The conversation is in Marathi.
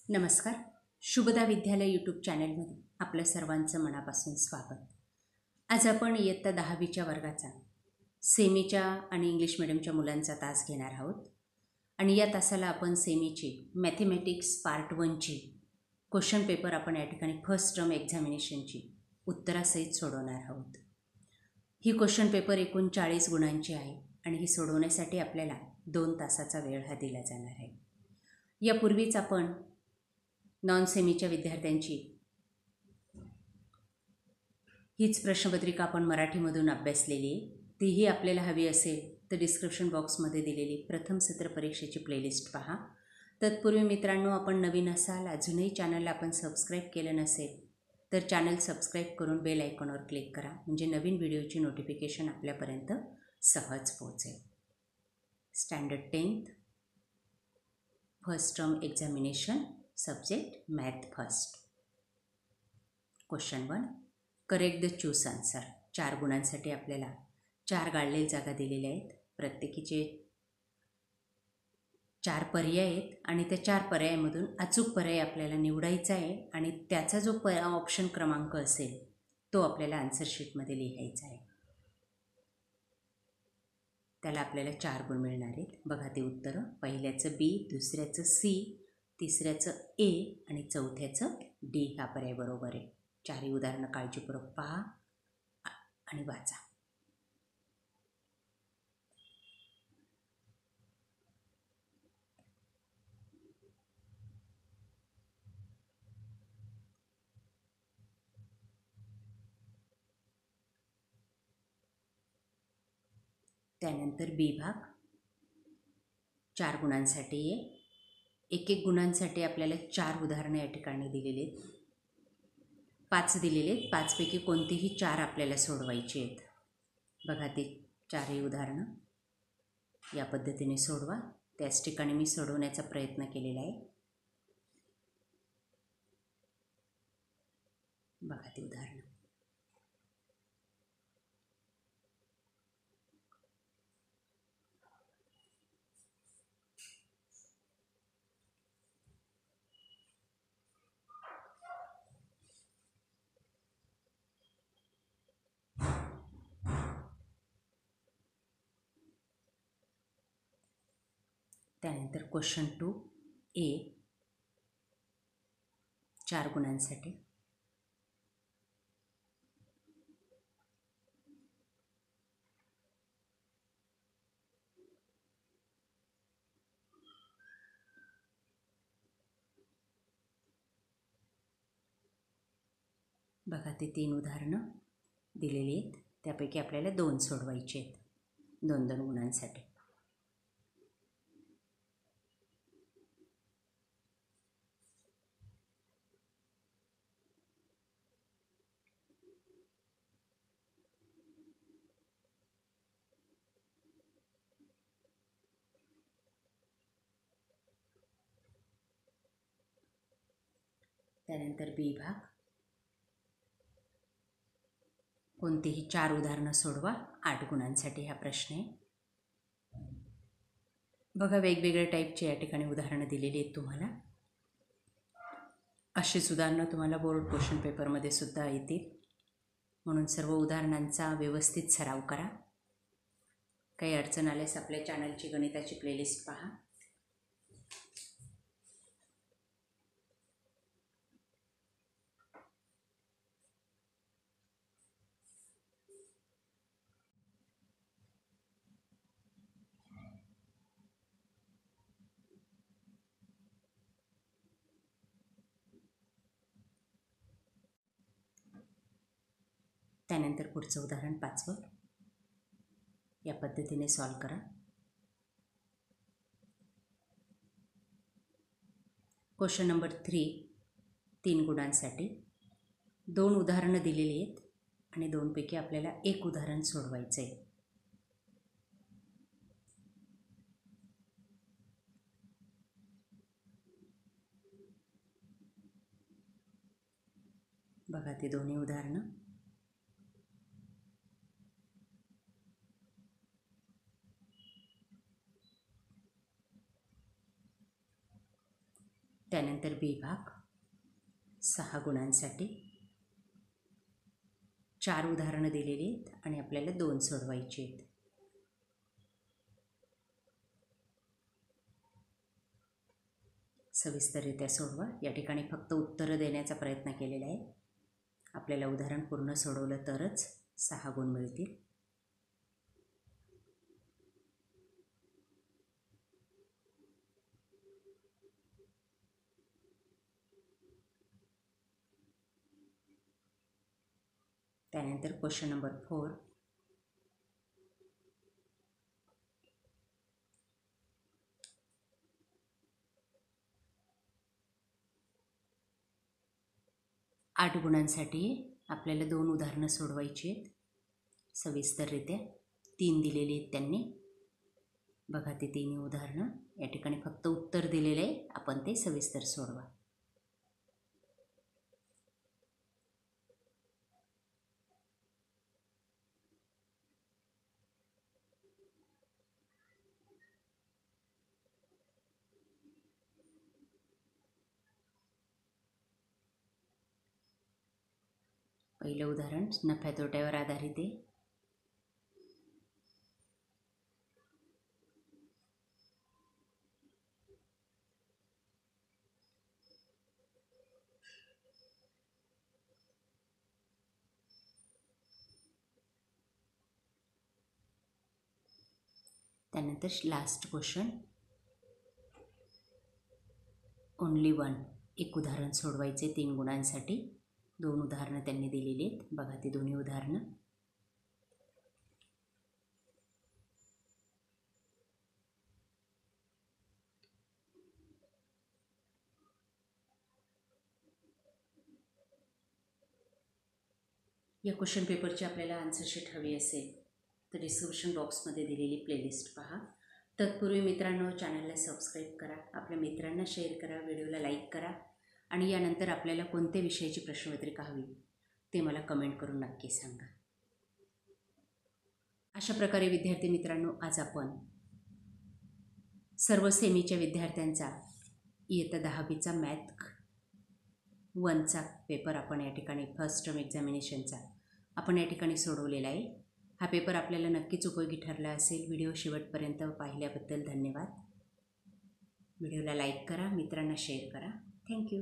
नमस्कार. शुभदा विद्यालय यूट्यूब चॅनलमध्ये आपल्या सर्वांचं मनापासून स्वागत. आज आपण इयत्ता 10वीच्या वर्गाचा सेमीच्या आणि इंग्लिश मिडियमच्या मुलांचा तास घेणार आहोत आणि या तासाला आपण सेमीची मॅथेमॅटिक्स पार्ट 1ची क्वेश्चन पेपर आपण या ठिकाणी फर्स्ट टर्म एक्झामिनेशनची उत्तरासहित सोडवणार आहोत. ही क्वेश्चन पेपर एकूण 40 गुणांची आहे आणि ही सोडवण्यासाठी आपल्याला 2 तासाचा वेळ हा दिला जाणार आहे. यापूर्वीच आपण नॉन सेमीच्या विद्यार्थ्यांची हीच प्रश्नपत्रिका आपण मराठीमधून अभ्यासलेली आहे. तीही आपल्याला हवी असेल तर डिस्क्रिप्शन बॉक्समध्ये दिलेली प्रथम सत्र परीक्षेची प्लेलिस्ट पहा. तत्पूर्वी मित्रांनो, आपण नवीन असाल, अजूनही चॅनलला आपण सबस्क्राईब केलं नसेल तर चॅनल सबस्क्राईब करून बेल आयकॉनवर क्लिक करा, म्हणजे नवीन व्हिडिओची नोटिफिकेशन आपल्यापर्यंत सहज पोहोचेल. Standard 10th first term examination, subject math first. Question 1, correct the choose answer. 4 गुणांसाठी आपल्याला 4 गाळलेल्या जागा दिलेल्या आहेत. प्रत्येकीचे 4 पर्याय आहेत आणि त्या 4 पर्यायामधून अचूक पर्याय आपल्याला निवडायचा आहे आणि त्याचा जो ऑप्शन क्रमांक असेल तो आपल्याला आन्सर शीटमध्ये लिहायचा आहे. त्याला आपल्याला 4 गुण मिळणार आहेत. बघा ते उत्तरं. पहिल्याचं बी, दुसऱ्याचं सी, तिसऱ्याचं ए आणि चौथ्याचं डी हा पर्याय बरोबर आहे. 4ही उदाहरणं काळजीपूर्वक पहा आणि वाचा. त्यानंतर बी भाग 4 गुणांसाठी आहे. 1-1 गुणांसाठी आपल्याला 4 उदाहरणं या ठिकाणी दिलेली आहेत. 5 दिलेले आहेत. 5पैकी कोणतीही 4 आपल्याला सोडवायची आहेत. बघा ते 4ही उदाहरणं या पद्धतीने सोडवा. त्याच ठिकाणी मी सोडवण्याचा प्रयत्न केलेला आहे. बघा ते उदाहरणं. त्यानंतर क्वेश्चन 2 ए 4 गुणांसाठी. बघा ते 3 उदाहरणं दिलेली आहेत. त्यापैकी आपल्याला 2 सोडवायचे आहेत 2-2 गुणांसाठी. त्यानंतर बी भाग कोणतीही 4 उदाहरणं सोडवा. 8 गुणांसाठी हा प्रश्न आहे. बघा वेगवेगळ्या टाईपची या ठिकाणी उदाहरणं दिलेली आहेत तुम्हाला. अशीच उदाहरणं तुम्हाला बोर्ड क्वेश्चन पेपरमध्ये सुद्धा येतील, म्हणून सर्व उदाहरणांचा व्यवस्थित सराव करा. काही अडचण आल्यास आपल्या चॅनलची गणिताची प्लेलिस्ट पहा. त्यानंतर पुढचं उदाहरण 5वं या पद्धतीने सॉल्व करा. क्वेश्चन नंबर 3 3 गुणांसाठी. 2 उदाहरणं दिलेली आहेत आणि 2पैकी आपल्याला 1 उदाहरण सोडवायचं आहे. बघा ते दोन्ही उदाहरणं. त्यानंतर विभाग 6 गुणांसाठी 4 उदाहरणं दिलेली आहेत आणि आपल्याला 2 सोडवायची आहेत. सविस्तररित्या सोडवा. या ठिकाणी फक्त उत्तरं देण्याचा प्रयत्न केलेला आहे. आपल्याला उदाहरण पूर्ण सोडवलं तरच 6 गुण मिळतील. त्यानंतर क्वेश्चन नंबर 4. आठ गुणांसाठी आपल्याला 2 उदाहरणं सोडवायची आहेत सविस्तररित्या. 3 दिलेली आहेत त्यांनी. बघा ते 3 उदाहरणं. या ठिकाणी फक्त उत्तर दिलेलं आहे, आपण ते सविस्तर सोडवा. पहिलं उदाहरण नफ्या तोट्यावर आधारित आहे. त्यानंतर लास्ट क्वेश्चन ओनली 1. एक उदाहरण सोडवायचे 3 गुणांसाठी. 2 उदाहरणं त्यांनी दिलेली आहेत. बघा ती दोन्ही उदाहरणं. या क्वेश्चन पेपरची आपल्याला आन्सर शीट हवी असेल तर डिस्क्रिप्शन बॉक्समध्ये दिलेली प्लेलिस्ट पहा. तत्पूर्वी मित्रांनो, चॅनलला सबस्क्राईब करा, आपल्या मित्रांना शेअर करा, व्हिडिओला लाईक करा आणि यानंतर आपल्याला कोणत्या विषयाची प्रश्नपत्रिका हवी ते मला कमेंट करून नक्की सांगा. अशा प्रकारे विद्यार्थी मित्रांनो, आज आपण सर्व सेमीच्या विद्यार्थ्यांचा इयत्ता 10वीचा मॅथ 1चा पेपर आपण या ठिकाणी फर्स्ट टर्म एक्झामिनेशनचा आपण या ठिकाणी सोडवलेला आहे. हा पेपर आपल्याला नक्कीच उपयोगी ठरला असेल. व्हिडिओ शेवटपर्यंत पाहिल्याबद्दल धन्यवाद. व्हिडिओला लाईक करा, मित्रांना शेअर करा. थँक्यू.